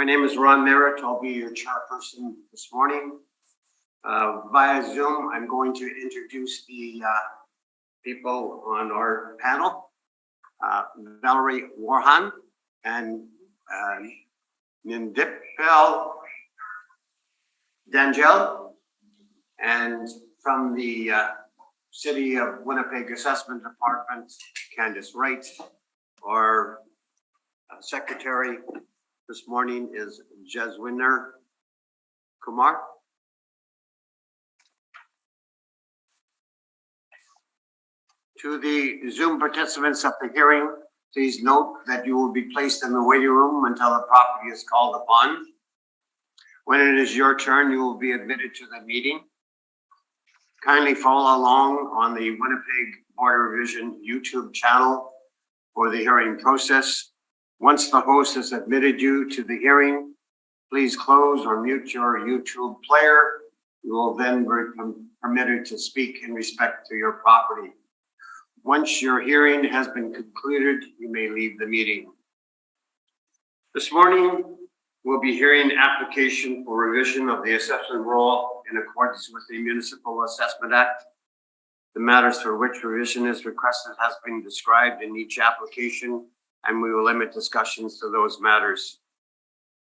My name is Ron Merritt. I'll be your chairperson this morning. Via Zoom, I'm going to introduce the people on our panel. Valerie Warhan and Nindipel Dangel, and from the City of Winnipeg Assessment Department, Candice Wright. Our secretary this morning is Jaswinder Kumar. To the Zoom participants of the hearing, please note that you will be placed in the waiting room until the property is called upon. When it is your turn, you will be admitted to the meeting. Kindly follow along on the Winnipeg Board of Revision YouTube channel for the hearing process. Once the host has admitted you to the hearing, please close or mute your YouTube player. You will then be permitted to speak in respect to your property. Once your hearing has been concluded, you may leave the meeting. This morning, we'll be hearing application for revision of the assessment roll in accordance with the Municipal Assessment Act. The matters for which revision is requested has been described in each application, and we will limit discussions to those matters.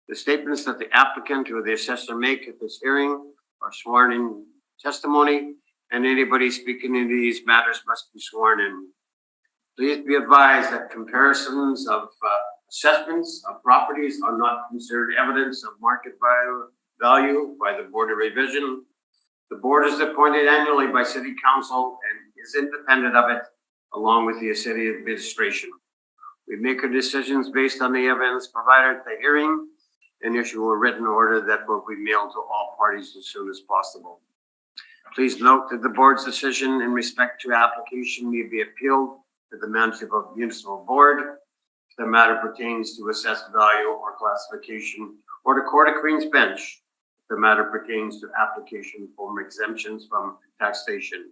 The statements that the applicant or the assessor make at this hearing are sworn in testimony, and anybody speaking in these matters must be sworn in. Please be advised that comparisons of assessments of properties are not considered evidence of market value by the Board of Revision. The board is appointed annually by City Council and is independent of it, along with the City Administration. We make our decisions based on the evidence provided at the hearing and issue a written order that will be mailed to all parties as soon as possible. Please note that the board's decision in respect to application may be appealed to the Municipal Board if the matter pertains to assessed value or classification, or to Court of Queen's Bench if the matter pertains to application for exemptions from taxation.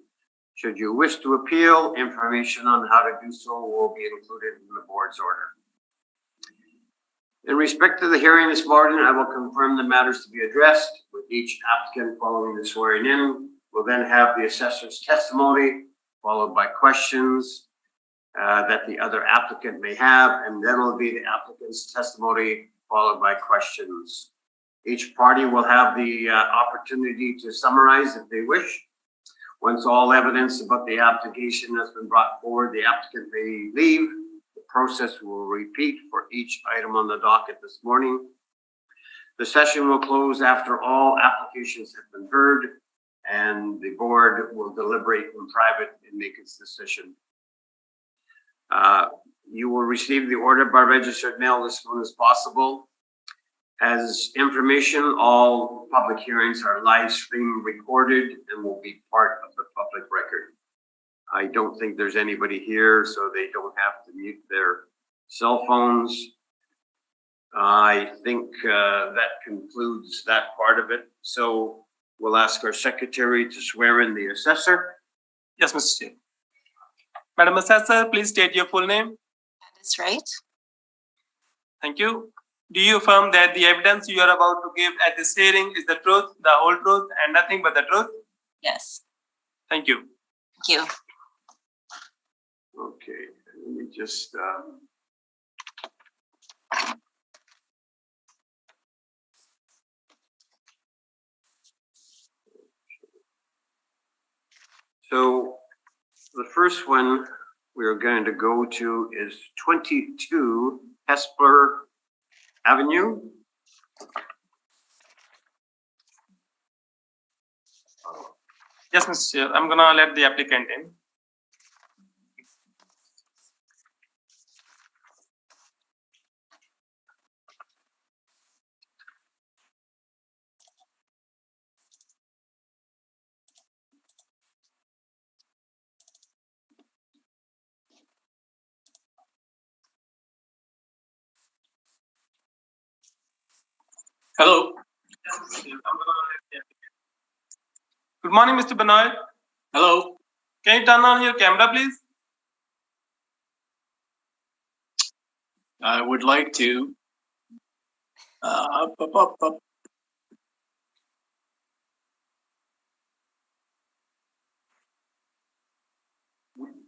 Should you wish to appeal, information on how to do so will be included in the board's order. In respect to the hearing this morning, I will confirm the matters to be addressed with each applicant following the swearing in. We'll then have the assessor's testimony, followed by questions that the other applicant may have, and then will be the applicant's testimony, followed by questions. Each party will have the opportunity to summarize if they wish. Once all evidence about the application has been brought forward, the applicant may leave. The process will repeat for each item on the docket this morning. The session will close after all applications have been heard, and the board will deliberate in private and make its decision. You will receive the order by registered mail as soon as possible. As information, all public hearings are live stream recorded and will be part of the public record. I don't think there's anybody here, so they don't have to mute their cell phones. I think that concludes that part of it. So we'll ask our secretary to swear in the assessor. Yes, Mr. Chair. Madam Assessor, please state your full name. That's right. Thank you. Do you affirm that the evidence you are about to give at this hearing is the truth, the whole truth, and nothing but the truth? Yes. Thank you. Thank you. Okay, let me just so the first one we're going to go to is 22 Hesper Avenue. Yes, Mr. Chair. I'm gonna let the applicant in. Hello. Good morning, Mr. Benoit. Hello. Can you turn on your camera, please? I would like to. Up.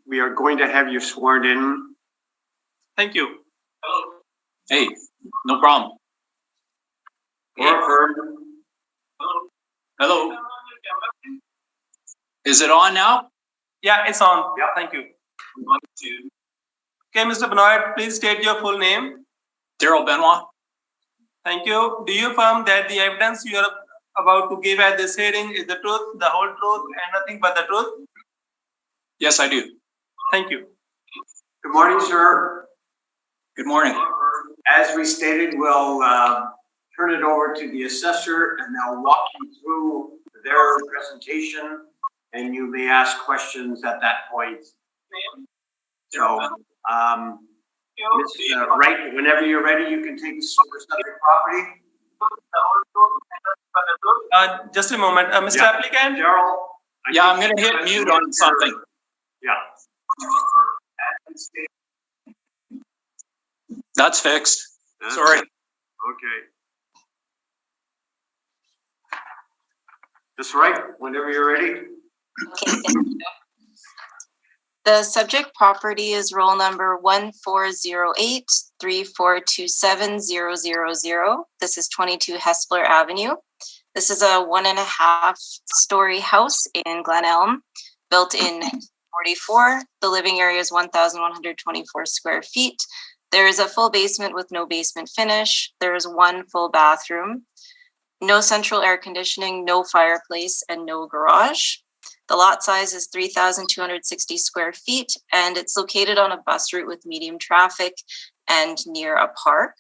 We are going to have you sworn in. Thank you. Hey, no problem. Hello. Is it on now? Yeah, it's on. Yeah. Thank you. Okay, Mr. Benoit, please state your full name. Daryl Benoit. Thank you. Do you affirm that the evidence you are about to give at this hearing is the truth, the whole truth, and nothing but the truth? Yes, I do. Thank you. Good morning, sir. Good morning. As we stated, we'll turn it over to the assessor and they'll walk you through their presentation and you may ask questions at that point. So, Ms. Wright, whenever you're ready, you can take us over subject property. Just a moment, Mr. Yeah. Applicant. Gerald? Yeah, I'm going to hit mute on something. Yeah. That's fixed. Sorry. Okay. Ms. Wright, whenever you're ready. Okay, thank you. The subject property is roll number 1408-3427-000. This is 22 Hespeler Avenue. This is a 1.5 story house in Glen Elm, built in 1944. The living area is 1,124 square feet. There is a full basement with no basement finish. There is one full bathroom, no central air conditioning, no fireplace, and no garage. The lot size is 3,260 square feet, and it's located on a bus route with medium traffic and near a park.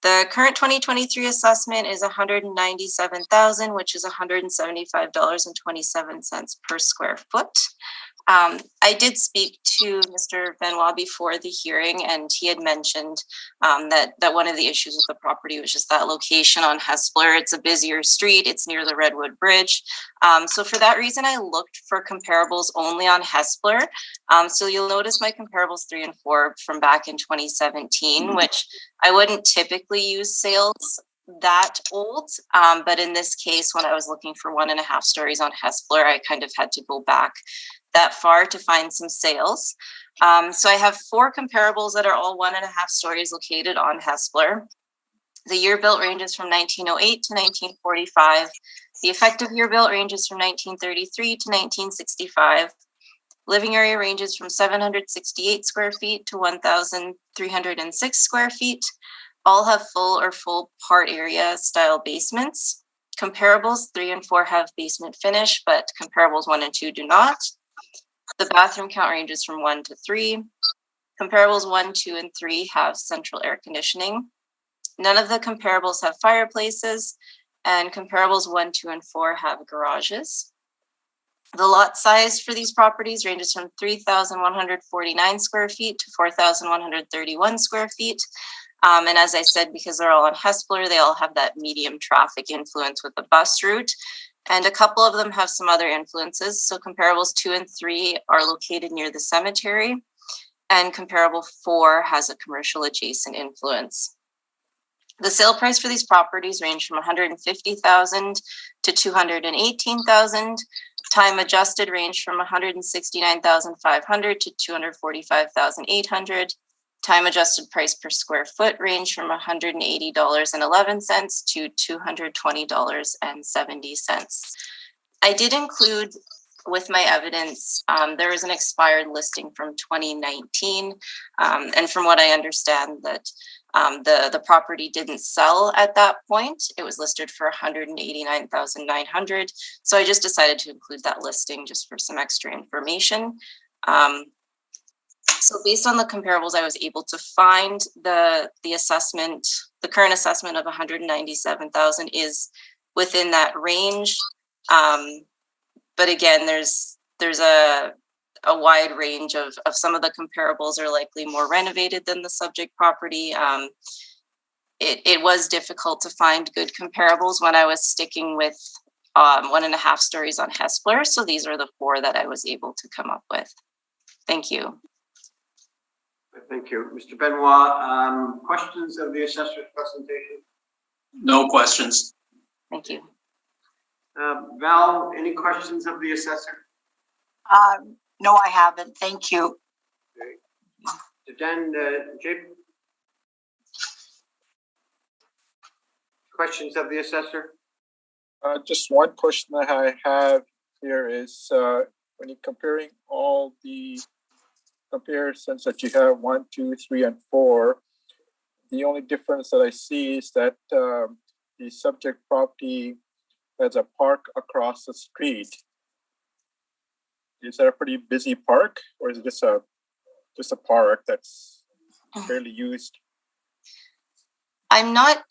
The current 2023 assessment is $197,000, which is $175.27 per square foot. I did speak to Mr. Benoit before the hearing, and he had mentioned that one of the issues with the property was just that location on Hespeler. It's a busier street. It's near the Redwood Bridge. So for that reason, I looked for comparables only on Hespeler. So you'll notice my comparables 3 and 4 from back in 2017, which I wouldn't typically use sales that old. But in this case, when I was looking for 1.5 stories on Hespeler, I kind of had to go back that far to find some sales. So I have 4 comparables that are all 1.5 stories located on Hespeler. The year built ranges from 1908 to 1945. The effective year built ranges from 1933 to 1965. Living area ranges from 768 square feet to 1,306 square feet. All have full or full part area style basements. Comparables 3 and 4 have basement finish, but comparables 1 and 2 do not. The bathroom count ranges from 1 to 3. Comparables 1, 2, and 3 have central air conditioning. None of the comparables have fireplaces, and comparables 1, 2, and 4 have garages. The lot size for these properties ranges from 3,149 square feet to 4,131 square feet. And as I said, because they're all on Hespeler, they all have that medium traffic influence with the bus route. And a couple of them have some other influences. So comparables 2 and 3 are located near the cemetery, and comparable 4 has a commercial adjacent influence. The sale price for these properties range from $150,000 to $218,000. Time adjusted range from $169,500 to $245,800. Time adjusted price per square foot range from $180.11 to $220.70. I did include with my evidence, there is an expired listing from 2019. And from what I understand that the property didn't sell at that point. It was listed for $189,900. So I just decided to include that listing just for some extra information. So based on the comparables, I was able to find the assessment, the current assessment of $197,000 is within that range. But again, there's a wide range of some of the comparables are likely more renovated than the subject property. It was difficult to find good comparables when I was sticking with 1.5 stories on Hespeler. So these are the 4 that I was able to come up with. Thank you. Thank you. Mr. Benoit, questions of the assessor's presentation? No questions. Thank you. Val, any questions of the assessor? No, I haven't. Thank you. Dan, Jake? Questions of the assessor? Just one question that I have here is when you're comparing all the comparisons that you have 1, 2, 3, and 4, the only difference that I see is that the subject property has a park across the street. Is that a pretty busy park, or is it just a park that's barely used? I'm not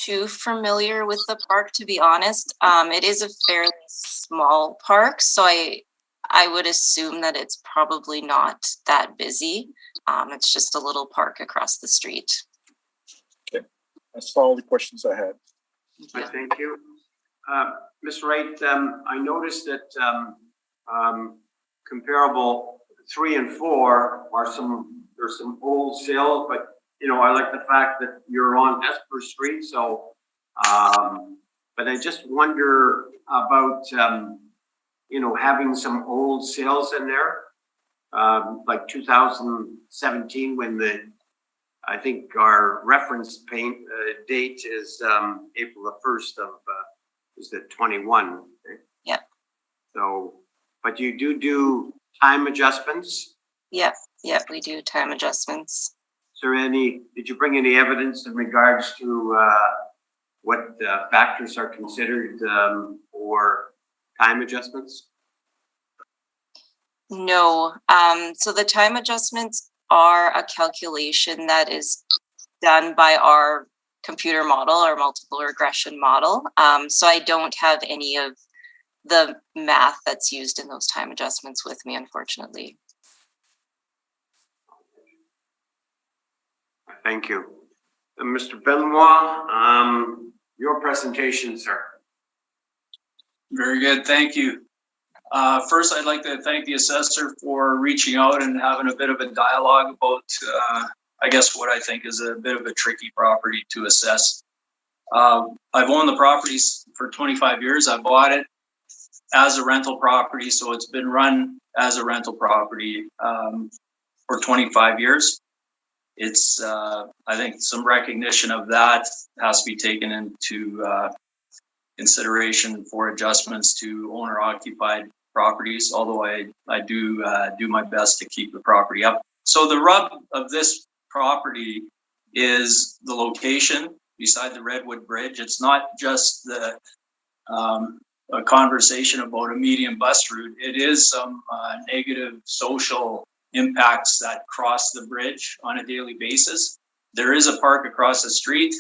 too familiar with the park, to be honest. It is a fairly small park, so I would assume that it's probably not that busy. It's just a little park across the street. Okay, that's all the questions I had. Thank you. Ms. Wright, I noticed that comparable 3 and 4 there's some old sales, but I like the fact that you're on Hesper Street, so but I just wonder about having some old sales in there, like 2017, when I think our reference date is April the 1st of is the 21. Yeah. So, but you do time adjustments? Yep, we do time adjustments. Did you bring any evidence in regards to what factors are considered for time adjustments? No. So the time adjustments are a calculation that is done by our computer model, our multiple regression model. So I don't have any of the math that's used in those time adjustments with me, unfortunately. Thank you. Mr. Benoit, your presentation, sir. Very good. Thank you. First, I'd like to thank the assessor for reaching out and having a bit of a dialogue about, I guess, what I think is a bit of a tricky property to assess. I've owned the properties for 25 years. I bought it as a rental property, so it's been run as a rental property for 25 years. It's, I think some recognition of that has to be taken into consideration for adjustments to owner-occupied properties, although I do my best to keep the property up. So the rub of this property is the location beside the Redwood Bridge. It's not just a conversation about a medium bus route. It is some negative social impacts that cross the bridge on a daily basis. There is a park across the street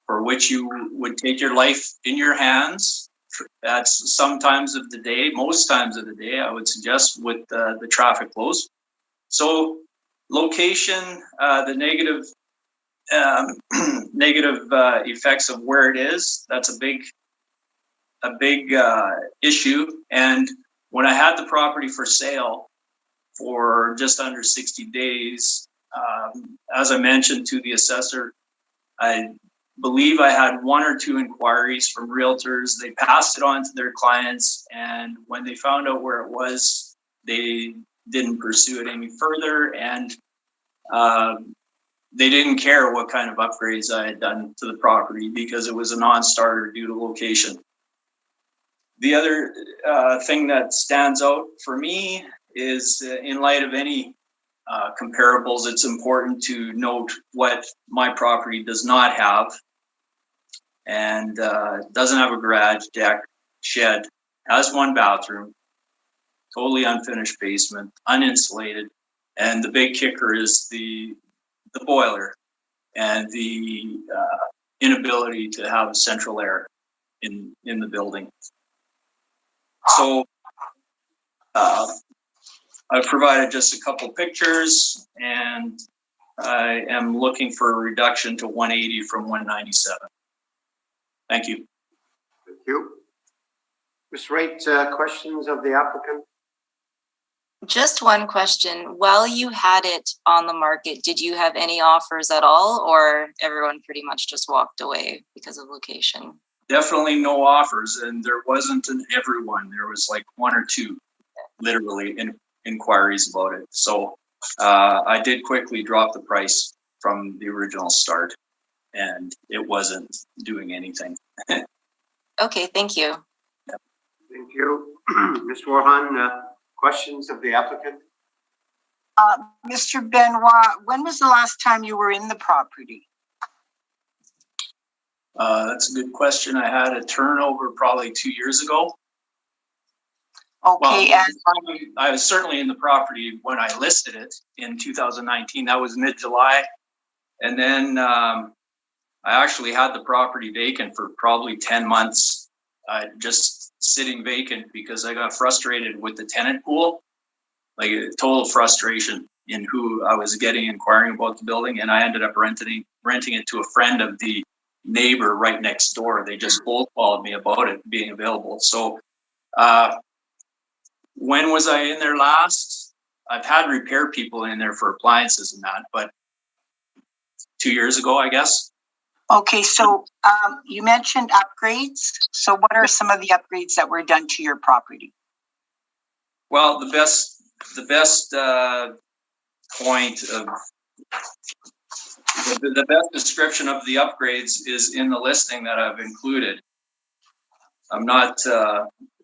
for which you would take your life in your hands. That's sometimes of the day, most times of the day, I would suggest, with the traffic flows. So location, the negative effects of where it is, that's a big issue. And when I had the property for sale for just under 60 days, as I mentioned to the assessor, I believe I had 1 or 2 inquiries from realtors. They passed it on to their clients, and when they found out where it was, they didn't pursue it any further, and they didn't care what kind of upgrades I had done to the property because it was a non-starter due to location. The other thing that stands out for me is in light of any comparables, it's important to note what my property does not have. And doesn't have a garage, deck, shed, has 1 bathroom, totally unfinished basement, uninsulated. And the big kicker is the boiler and the inability to have central air in the building. So I've provided just a couple pictures, and I am looking for a reduction to 180 from 197. Thank you. Thank you. Ms. Wright, questions of the applicant? Just one question. While you had it on the market, did you have any offers at all, or everyone pretty much just walked away because of location? Definitely no offers, and there wasn't an everyone. There was like one or two, literally, inquiries about it. So I did quickly drop the price from the original start, and it wasn't doing anything. Okay, thank you. Thank you. Ms. Warhan, questions of the applicant? Mr. Benoit, when was the last time you were in the property? That's a good question. I had a turnover probably 2 years ago. Okay, Well, and I was certainly in the property when I listed it in 2019. That was mid-July. And then I actually had the property vacant for probably 10 months, just sitting vacant because I got frustrated with the tenant pool, like a total frustration in who I was getting inquiring about the building. And I ended up renting it to a friend of the neighbor right next door. They just both called me about it being available. So when was I in there last? I've had repair people in there for appliances and that, but 2 years ago, I guess. okay, so you mentioned upgrades. So what are some of the upgrades that were done to your property? Well, the best point of the best description of the upgrades is in the listing that I've included. I'm not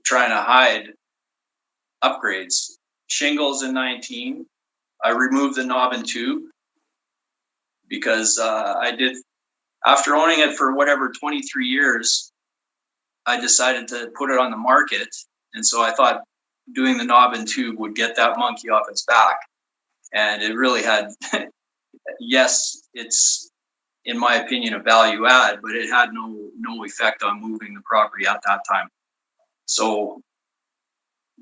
trying to hide upgrades. Shingles in 19. I removed the knob and tube because I did, after owning it for whatever 23 years, I decided to put it on the market. And so I thought doing the knob and tube would get that monkey off its back. And it really had, yes, it's, in my opinion, a value add, but it had no effect on moving the property at that time. So,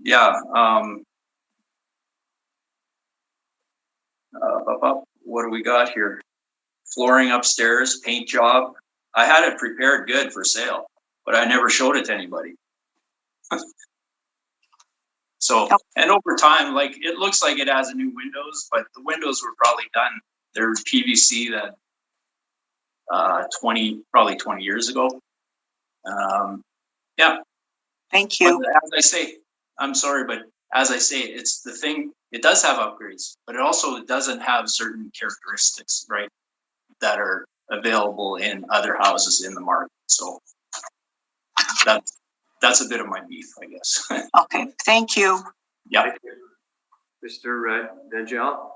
yeah. What do we got here? Flooring upstairs, paint job. I had it prepared good for sale, but I never showed it to anybody. So, and over time, like it looks like it has a new windows, but the windows were probably done. They're PVC that probably 20 years ago. Yeah. Thank you. But as I say, I'm sorry, but as I say, it's the thing, it does have upgrades, but it also doesn't have certain characteristics, right, that are available in other houses in the market. So that's a bit of my beef, I guess. Okay, thank you. Yeah. Mr. Dangel?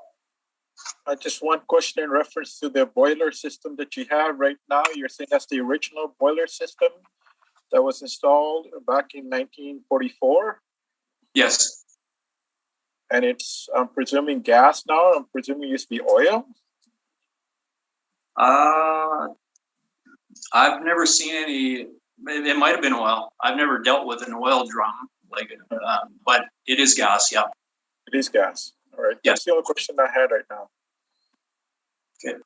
Just one question in reference to the boiler system that you have right now. You're saying that's the original boiler system that was installed back in 1944? Yes. And it's, I'm presuming, gas now. I'm presuming it used to be oil. I've never seen any. It might have been oil. I've never dealt with an oil drum, like, but it is gas. Yeah. It is gas. All right. Yeah. That's the only question I had right now. Okay.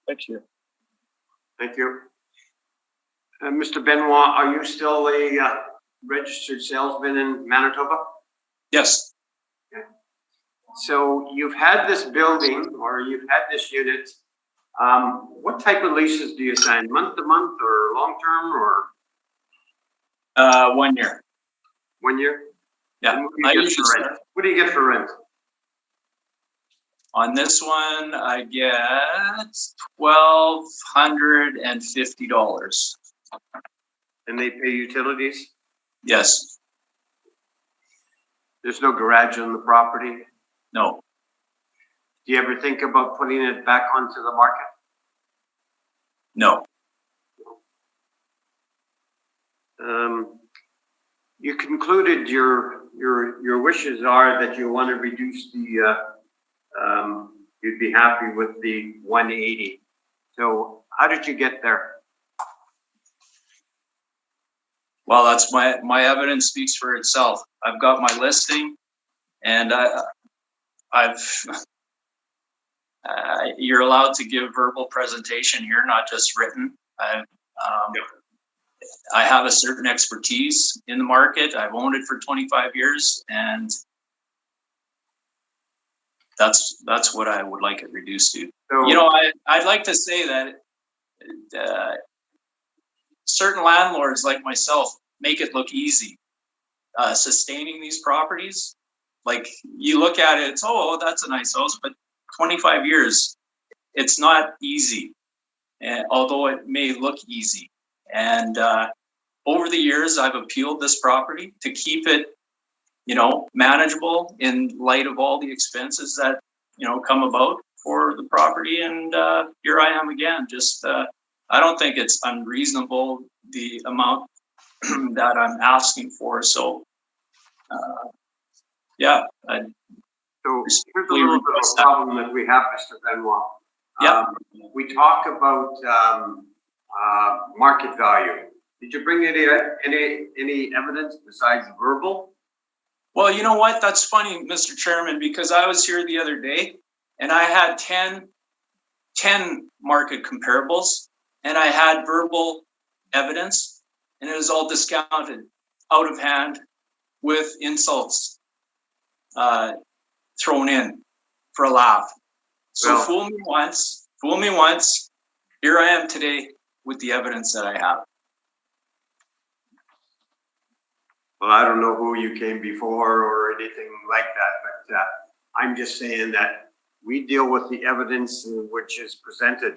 Thank you. Thank you. Mr. Benoit, are you still a registered salesman in Manitoba? Yes. So you've had this building or you've had this unit. What type of leases do you sign? Month to month or long term or? 1 year. 1 year? Yeah. And what do you get for rent? On this one, I get $1,250. And they pay utilities? Yes. There's no garage on the property? No. Do you ever think about putting it back onto the market? No. You concluded your wishes are that you want to reduce the, you'd be happy with the 180. So how did you get there? Well, that's my evidence speaks for itself. I've got my listing, and you're allowed to give verbal presentation here, not just written. I have a certain expertise in the market. I've owned it for 25 years, and That's what I would like it reduced to. So, You know, I'd like to say that certain landlords like myself make it look easy sustaining these properties. Like you look at it, it's, oh, that's a nice house, but 25 years, it's not easy, although it may look easy. And over the years, I've appealed this property to keep it, you know, manageable in light of all the expenses that, you know, come about for the property. And here I am again, just, I don't think it's unreasonable, the amount that I'm asking for. So, yeah. so here's a little bit of a problem that we have, Mr. Benoit. Yeah. We talk about market value. Did you bring any evidence besides verbal? Well, you know what? That's funny, Mr. Chairman, because I was here the other day and I had 10 market comparables and I had verbal evidence and it was all discounted out of hand with insults thrown in for a laugh. So Well, fool me once. Here I am today with the evidence that I have. well, I don't know who you came before or anything like that, but I'm just saying that we deal with the evidence which is presented.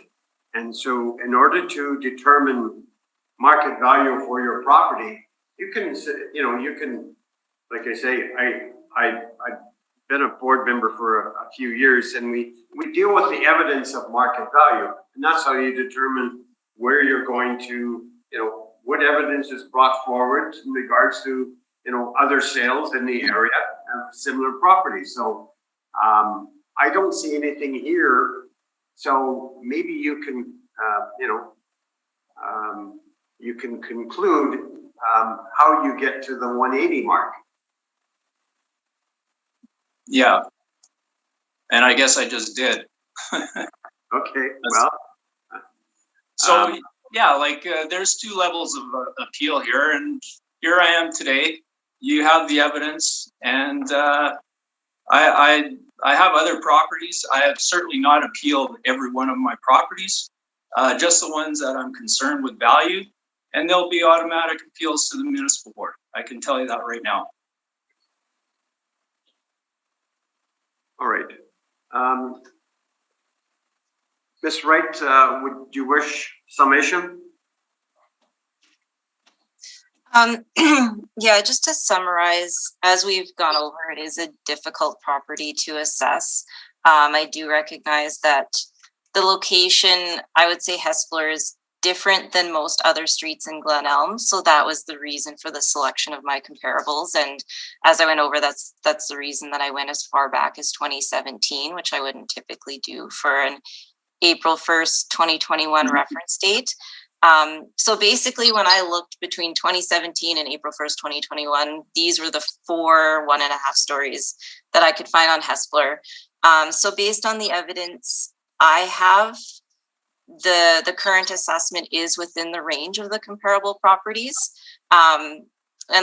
And so in order to determine market value for your property, you can, you can, like I say, I've been a board member for a few years, and we deal with the evidence of market value, and that's how you determine where you're going to, what evidence is brought forward in regards to, other sales in the area of similar properties. So I don't see anything here. So maybe you can, you can conclude how you get to the 180 mark. Yeah. And I guess I just did. Okay, well. So, yeah, like there's two levels of appeal here. And here I am today. You have the evidence. And I have other properties. I have certainly not appealed every one of my properties, just the ones that I'm concerned with value. And there'll be automatic appeals to the municipal board. I can tell you that right now. All right. Ms. Wright, would you wish summation? Yeah, just to summarize, as we've gone over, it is a difficult property to assess. I do recognize that the location, I would say Hespeler is different than most other streets in Glen Elm. So that was the reason for the selection of my comparables. And as I went over, that's the reason that I went as far back as 2017, which I wouldn't typically do for an April 1st, 2021 reference date. So basically, when I looked between 2017 and April 1st, 2021, these were the 4 1.5 stories that I could find on Hespeler. So based on the evidence I have, the current assessment is within the range of the comparable properties. And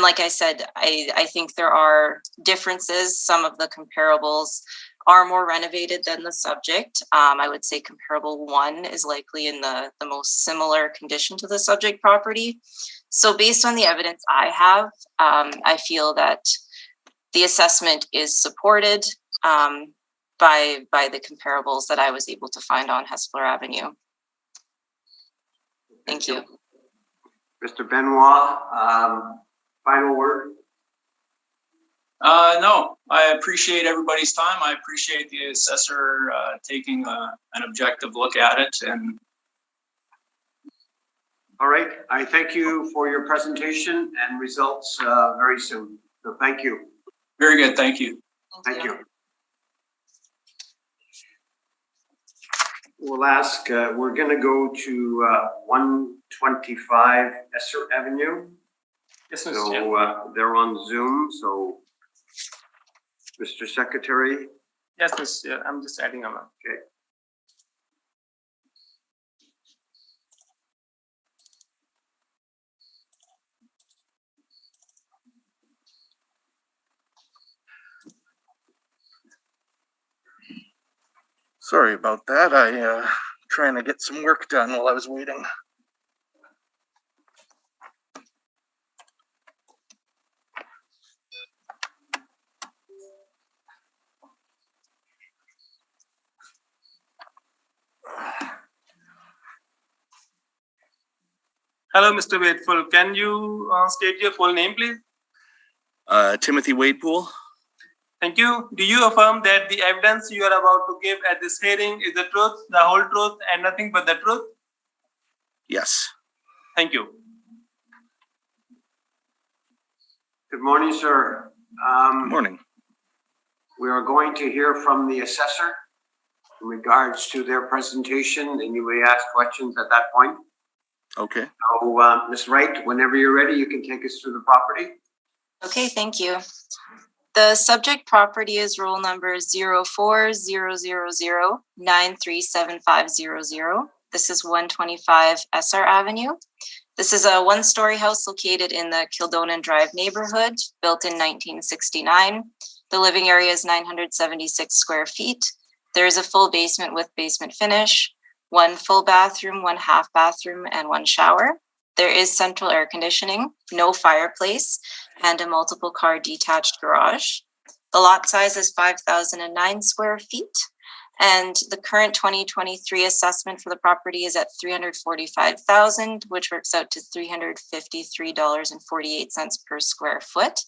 like I said, I think there are differences. Some of the comparables are more renovated than the subject. I would say comparable 1 is likely in the most similar condition to the subject property. So based on the evidence I have, I feel that the assessment is supported by the comparables that I was able to find on Hespeler Avenue. Thank you. Mr. Benoit, final word? No, I appreciate everybody's time. I appreciate the assessor taking an objective look at it. And all right, I thank you for your presentation and results very soon. So thank you. Very good, thank you. Thank you. We'll ask, we're going to go to 125 Esser Avenue. Yes, Mr. So Chair. they're on Zoom. So, Mr. Secretary. Yes, Mr. Chair. I'm just adding them up. Okay. Sorry about that. I trying to get some work done while I was waiting. Hello, Mr. Waitful. Can you state your full name, please? Timothy Wadepool. Thank you. Do you affirm that the evidence you are about to give at this hearing is the truth, the whole truth, and nothing but the truth? Yes. Thank you. Good morning, sir. Good morning. We are going to hear from the assessor in regards to their presentation, and you may ask questions at that point. Okay. So, Ms. Wright, whenever you're ready, you can take us through the property. Okay, thank you. The subject property is roll number 0400093750. This is 125 SR Avenue. This is a one-story house located in the Kildonan Drive neighborhood, built in 1969. The living area is 976 square feet. There is a full basement with basement finish, one full bathroom, one half bathroom, and one shower. There is central air conditioning, no fireplace, and a multiple car detached garage. The lot size is 5,009 square feet, and the current 2023 assessment for the property is at $345,000, which works out to $353.48 per square foot.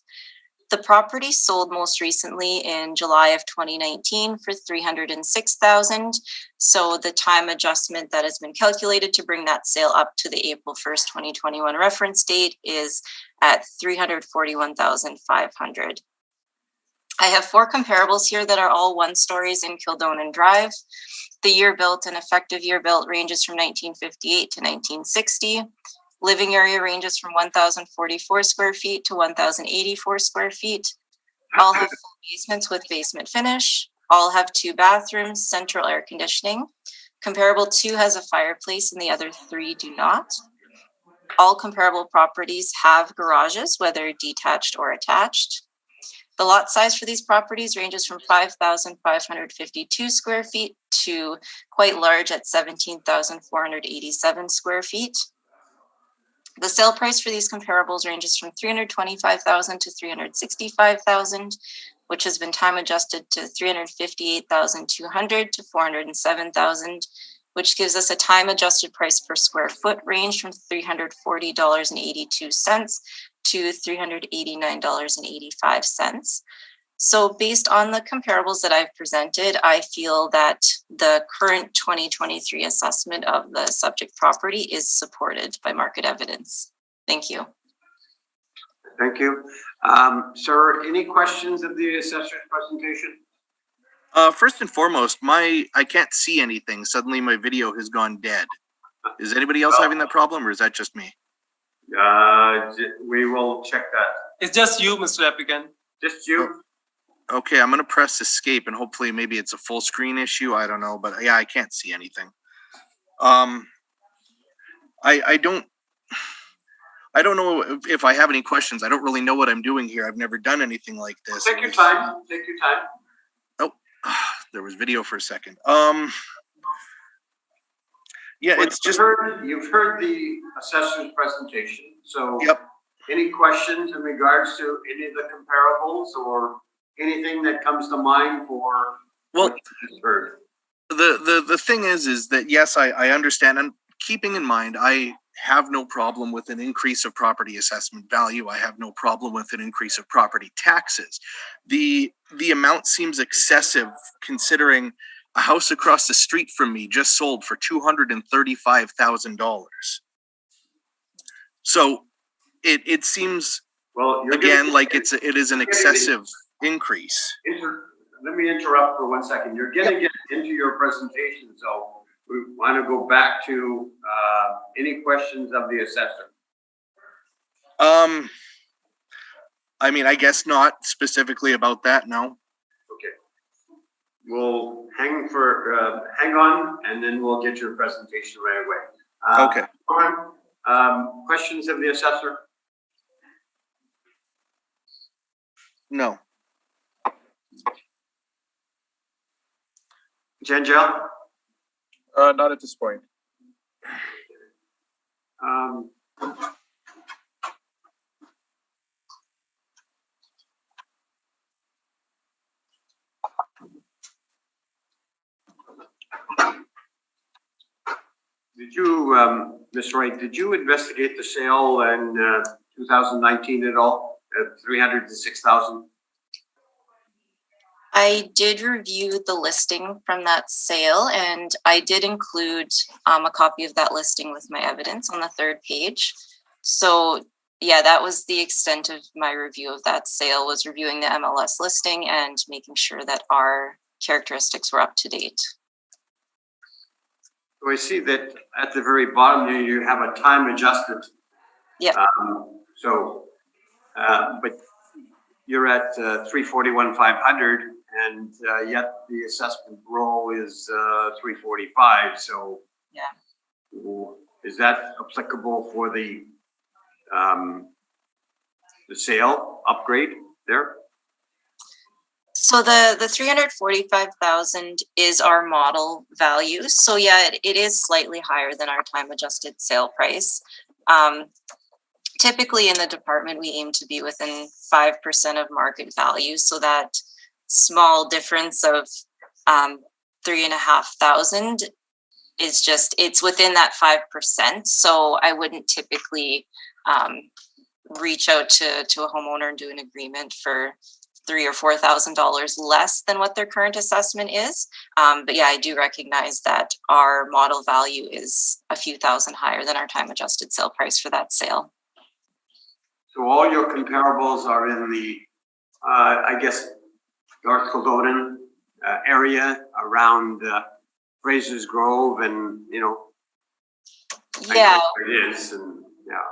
The property sold most recently in July of 2019 for $306,000. So the time adjustment that has been calculated to bring that sale up to the April 1st, 2021 reference date is at $341,500. I have 4 comparables here that are all one stories in Kildonan Drive. The year built and effective year built ranges from 1958 to 1960. Living area ranges from 1,044 square feet to 1,084 square feet. All have full basements with basement finish. All have 2 bathrooms, central air conditioning. Comparable 2 has a fireplace and the other 3 do not. All comparable properties have garages, whether detached or attached. The lot size for these properties ranges from 5,552 square feet to quite large at 17,487 square feet. The sale price for these comparables ranges from $325,000 to $365,000, which has been time adjusted to $358,200 to $407,000, which gives us a time adjusted price per square foot range from $340.82 to $389.85. So based on the comparables that I've presented, I feel that the current 2023 assessment of the subject property is supported by market evidence. Thank you. Thank you. Sir, any questions of the assessor's presentation? First and foremost, I can't see anything. Suddenly my video has gone dead. Is anybody else having that problem, or is that just me? We will check that. It's just you, Mr. Applicant. Just you? Okay, I'm gonna press escape and hopefully maybe it's a full screen issue. I don't know, but yeah, I can't see anything. I don't know if I have any questions. I don't really know what I'm doing here. I've never done anything like this. Take your time. Take your time. Oh, there was video for a second. Yeah, Well, it's just you've heard the assessor's presentation. So yep. Any questions in regards to any of the comparables or anything that comes to mind for what you just heard? The thing is that yes, I understand, and keeping in mind, I have no problem with an increase of property assessment value. I have no problem with an increase of property taxes. The amount seems excessive considering a house across the street from me just sold for $235,000. So it seems, well, again, like it is an excessive increase. Let me interrupt for 1 second. You're getting into your presentation, so we want to go back to any questions of the assessor. I mean, I guess not specifically about that, no. Okay. We'll hang on, and then we'll get your presentation right away. Okay. Questions of the assessor? No. Jangel? Not at this point. Did you, Ms. Wright, did you investigate the sale in 2019 at all at 306,000? I did review the listing from that sale, and I did include a copy of that listing with my evidence on the third page. So yeah, that was the extent of my review of that sale, was reviewing the MLS listing and making sure that our characteristics were up to date. So I see that at the very bottom there, you have a time adjusted. Yeah. But you're at 341,500, and yet the assessment roll is 345. So yeah, is that applicable for the sale upgrade there? So the 345,000 is our model value. So yeah, it is slightly higher than our time adjusted sale price. Typically in the department, we aim to be within 5% of market value. So that small difference of 3,500 is just, it's within that 5%. So I wouldn't typically reach out to a homeowner and do an agreement for $3,000 or $4,000 less than what their current assessment is. But yeah, I do recognize that our model value is a few thousand higher than our time adjusted sale price for that sale. So all your comparables are in the, I guess, North Kildonan area around Fraser's Grove, and Yeah. It is, and yeah.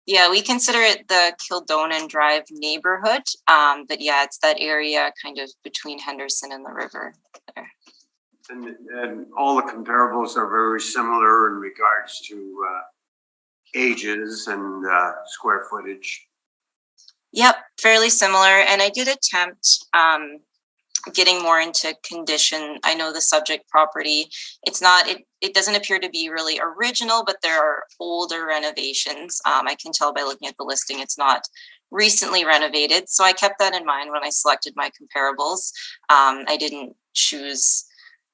Yeah, we consider it the Kildonan Drive neighborhood. But yeah, it's that area kind of between Henderson and the river there. And all the comparables are very similar in regards to ages and square footage. Yep, fairly similar. And I did attempt getting more into condition. I know the subject property, it doesn't appear to be really original, but there are older renovations. I can tell by looking at the listing, it's not recently renovated. So I kept that in mind when I selected my comparables. I didn't choose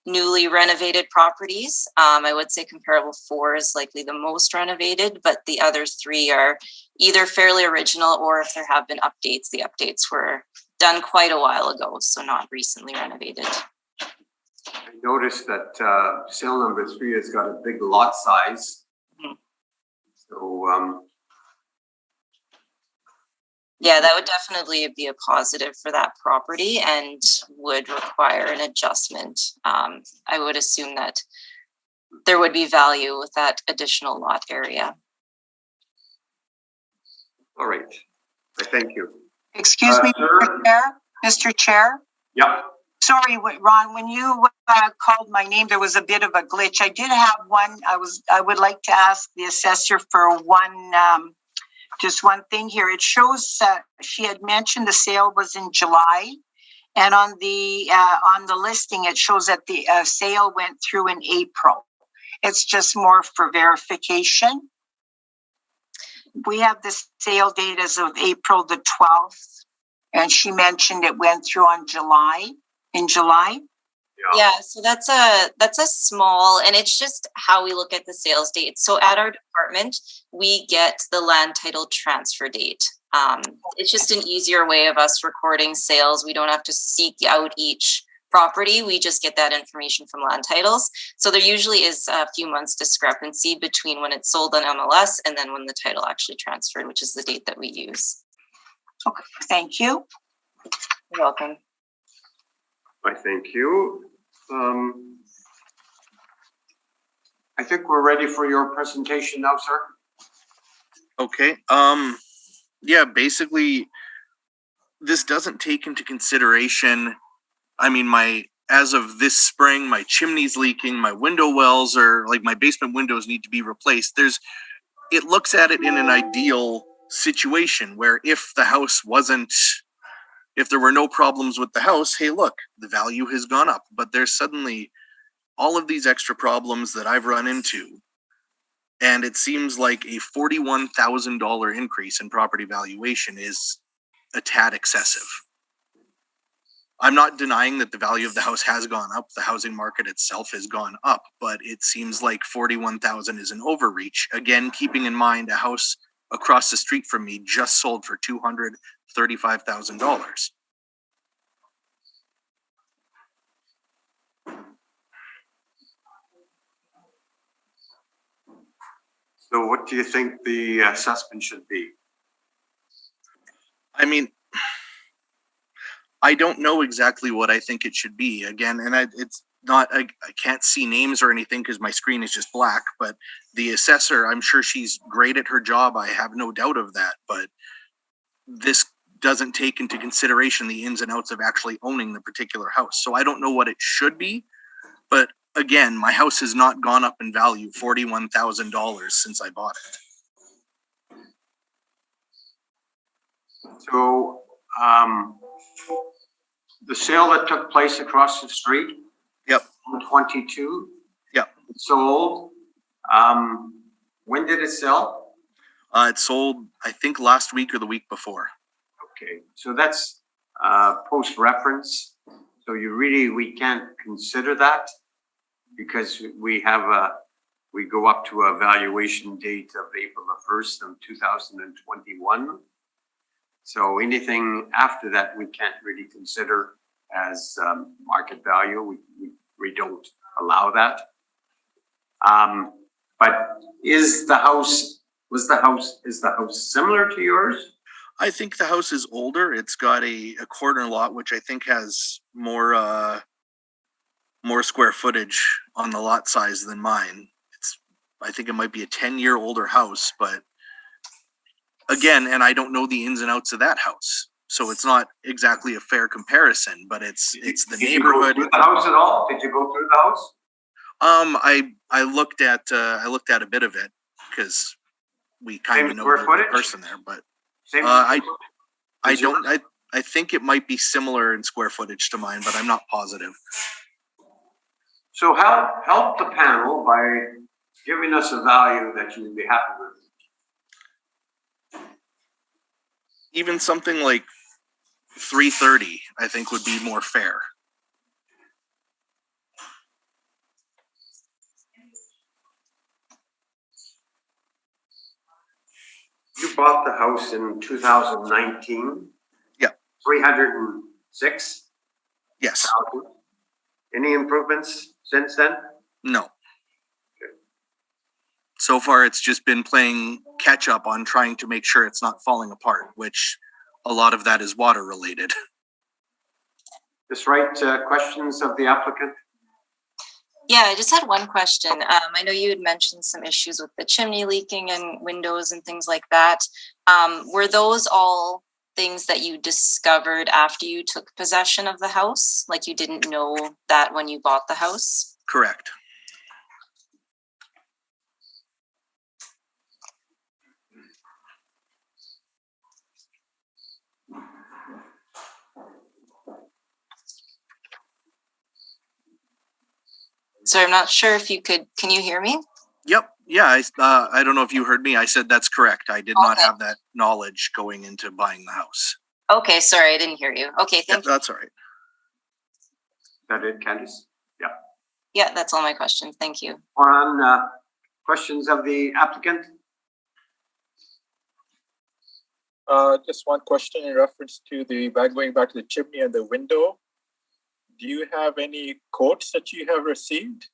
newly renovated properties. I would say comparable 4 is likely the most renovated, but the other 3 are either fairly original, or if there have been updates, the updates were done quite a while ago, so not recently renovated. I noticed that sale number 3 has got a big lot size. Mm-hmm. So yeah, that would definitely be a positive for that property and would require an adjustment. I would assume that there would be value with that additional lot area. all right, I thank you. Excuse me, Mr. Chair. Yeah. Sorry, Ron, when you called my name, there was a bit of a glitch. I did have one. I would like to ask the assessor for one, just one thing here. It shows she had mentioned the sale was in July, and on the listing it shows that the sale went through in April. It's just more for verification. We have the sale date as of April the 12th, and she mentioned it went through in July. Yeah, so that's a small, and it's just how we look at the sales date. So at our department, we get the land title transfer date. It's just an easier way of us recording sales. We don't have to seek out each property. We just get that information from land titles. So there usually is a few months discrepancy between when it's sold on MLS and then when the title actually transferred, which is the date that we use. Okay, thank you. You're welcome. I thank you. I think we're ready for your presentation now, sir. Okay. Yeah, basically, this doesn't take into consideration, as of this spring, my chimney's leaking, my window wells are, like, my basement windows need to be replaced. It looks at it in an ideal situation where if there were no problems with the house, hey, look, the value has gone up. But there's suddenly all of these extra problems that I've run into, and it seems like a $41,000 increase in property valuation is a tad excessive. I'm not denying that the value of the house has gone up. The housing market itself has gone up, but it seems like 41,000 is an overreach. Again, keeping in mind a house across the street from me just sold for $235,000. So what do you think the assessment should be? I mean, I don't know exactly what I think it should be. Again, and it's not, I can't see names or anything because my screen is just black, but the assessor, I'm sure she's great at her job. I have no doubt of that, but this doesn't take into consideration the ins and outs of actually owning the particular house. So I don't know what it should be, but again, my house has not gone up in value $41,000 since I bought it. So, the sale that took place across the street? Yep. On 22? Yep. It sold. When did it sell? It sold, I think, last week or the week before. Okay, so that's post-reference. So we can't consider that because we go up to a valuation date of April the 1st of 2021. So anything after that, we can't really consider as market value. We don't allow that. But is the house similar to yours? I think the house is older. It's got a corner lot, which I think has more square footage on the lot size than mine. I think it might be a 10-year older house, but again, and I don't know the ins and outs of that house, so it's not exactly a fair comparison. But it's the neighborhood. Did you go through the house at all? Did you go through the house? I looked at a bit of it because we kind of know the person there, but I think it might be similar in square footage to mine, but I'm not positive. So help the panel by giving us a value that you would be happy with. Even something like 330, I think, would be more fair. You bought the house in 2019? Yeah. 306? Yes. Any improvements since then? No. So far, it's just been playing catch up on trying to make sure it's not falling apart, which a lot of that is water related. Just right questions of the applicant? Yeah, I just had one question. I know you had mentioned some issues with the chimney leaking and windows and things like that. Were those all things that you discovered after you took possession of the house? Like you didn't know that when you bought the house? Correct. So I'm not sure if you can you hear me? Yep. Yeah. I don't know if you heard me. I said that's correct. I did not have that knowledge going into buying the house. Okay. Sorry, I didn't hear you. Okay. Thank you. That's all right. Is that it, Candice? Yeah. Yeah, that's all my questions. Thank you. Or on questions of the applicant? Just one question in reference to going back to the chimney and the window. Do you have any quotes that you have received?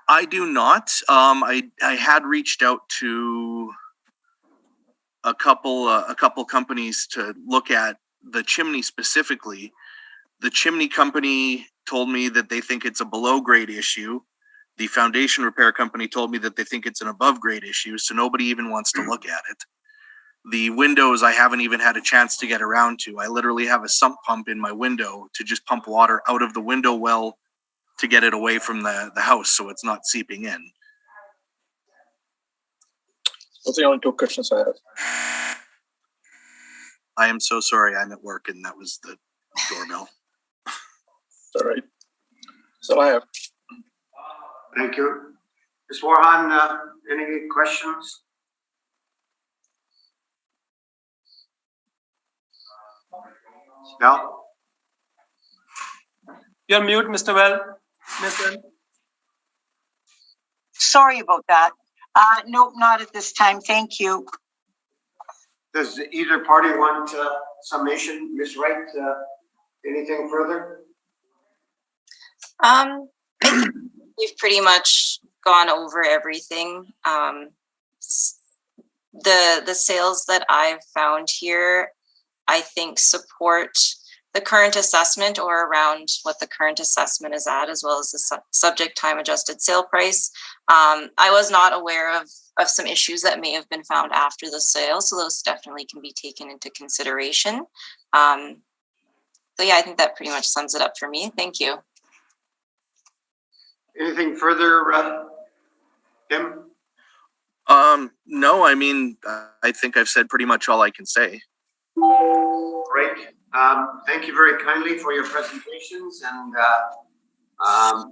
I do not. I had reached out to a couple companies to look at the chimney specifically. The chimney company told me that they think it's a below grade issue. The foundation repair company told me that they think it's an above grade issue, so nobody even wants to look at it. The windows, I haven't even had a chance to get around to. I literally have a sump pump in my window to just pump water out of the window well to get it away from the house so it's not seeping in. Those are the only two questions I have. I am so sorry. I'm at work and that was the doorbell. All right. all I have. Thank you. Ms. Warhan, any questions? No? You're mute, Mr. Well. Mr. Sorry about that. Nope, not at this time. Thank you. Does either party want summation? Ms. Wright, anything further? I think we've pretty much gone over everything. The sales that I've found here, I think support the current assessment or around what the current assessment is at, as well as the subject time adjusted sale price. I was not aware of some issues that may have been found after the sale, so those definitely can be taken into consideration. So yeah, I think that pretty much sums it up for me. Thank you. Anything further, Tim? No, I mean, I think I've said pretty much all I can say. Great. Thank you very kindly for your presentations and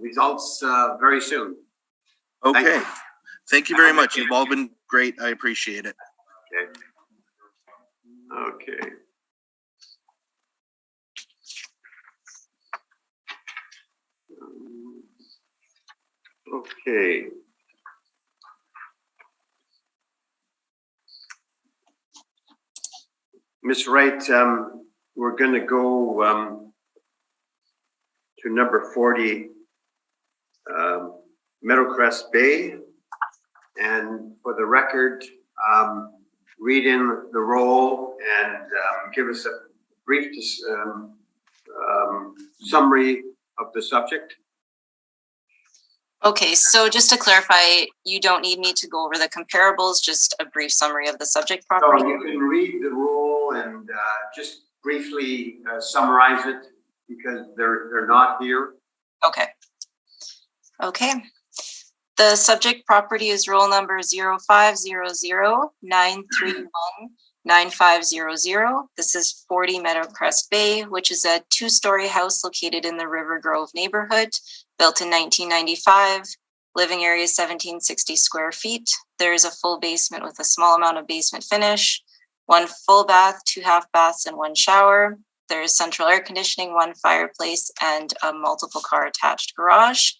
results very soon. Okay. Thank you very much. You've all been great. I appreciate it. Okay. Okay. Ms. Wright, we're going to go to number 40, Meadowcrest Bay. And for the record, read in the role and give us a brief summary of the subject. Okay, so just to clarify, you don't need me to go over the comparables, just a brief summary of the subject property? So you can read the rule and just briefly summarize it because they're not here. Okay. Okay. The subject property is roll number 0500-931-9500. This is 40 Meadowcrest Bay, which is a 2-story house located in the River Grove neighborhood, built in 1995. Living area is 1760 square feet. There is a full basement with a small amount of basement finish, 1 full bath, 2 half baths, and 1 shower. There is central air conditioning, 1 fireplace, and a multiple car attached garage.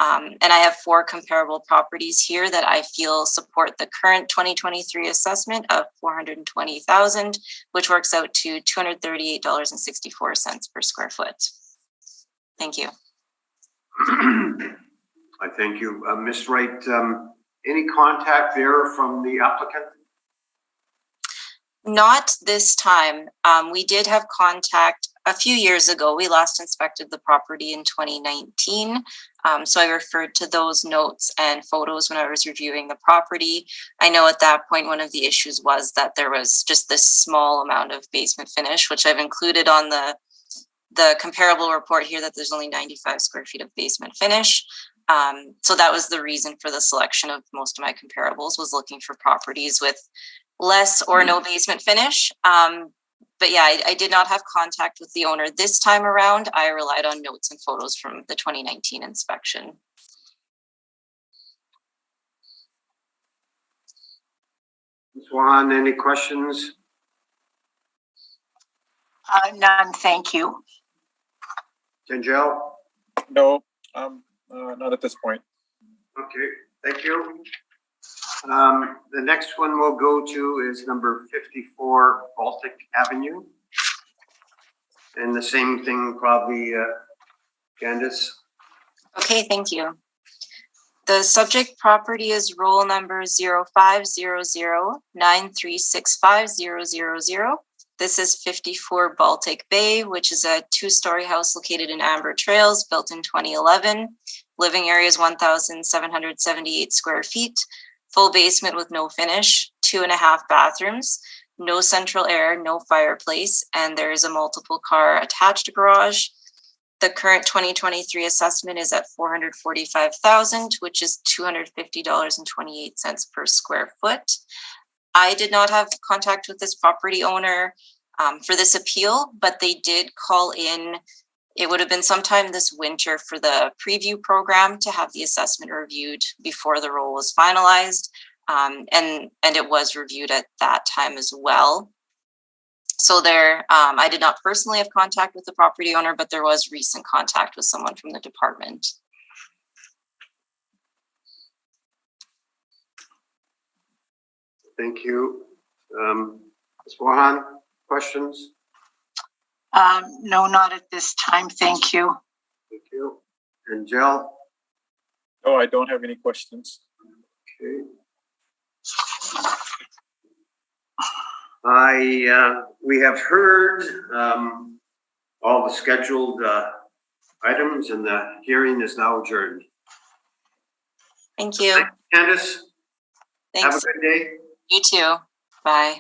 And I have 4 comparable properties here that I feel support the current 2023 assessment of $420,000, which works out to $238.64 per square foot. Thank you. I thank you. Ms. Wright, any contact there from the applicant? Not this time. We did have contact a few years ago. We last inspected the property in 2019. So I referred to those notes and photos when I was reviewing the property. I know at that point, one of the issues was that there was just this small amount of basement finish, which I've included on the comparable report here, that there's only 95 square feet of basement finish. So that was the reason for the selection of most of my comparables, was looking for properties with less or no basement finish. But yeah, I did not have contact with the owner this time around. I relied on notes and photos from the 2019 inspection. Ms. Juan, any questions? None, thank you. Tangel? No, not at this point. Okay, thank you. The next one we'll go to is number 54 Baltic Avenue. And the same thing probably, Candace. Okay, thank you. The subject property is roll number 0500-9365000. This is 54 Baltic Bay, which is a 2-story house located in Amber Trails, built in 2011. Living area is 1,778 square feet. Full basement with no finish, 2.5 bathrooms, no central air, no fireplace, and there is a multiple car attached garage. The current 2023 assessment is at $445,000, which is $250.28 per square foot. I did not have contact with this property owner for this appeal, but they did call in It would have been sometime this winter for the preview program to have the assessment reviewed before the role was finalized. And it was reviewed at that time as well. So there, I did not personally have contact with the property owner, but there was recent contact with someone from the department. Thank you. Ms. Mohan, questions? No, not at this time. Thank you. Thank you. And Jill? Oh, I don't have any questions. Okay. We have heard all the scheduled items, and the hearing is now adjourned. Thank you. Candace, have a Thanks. good day. You too. Bye.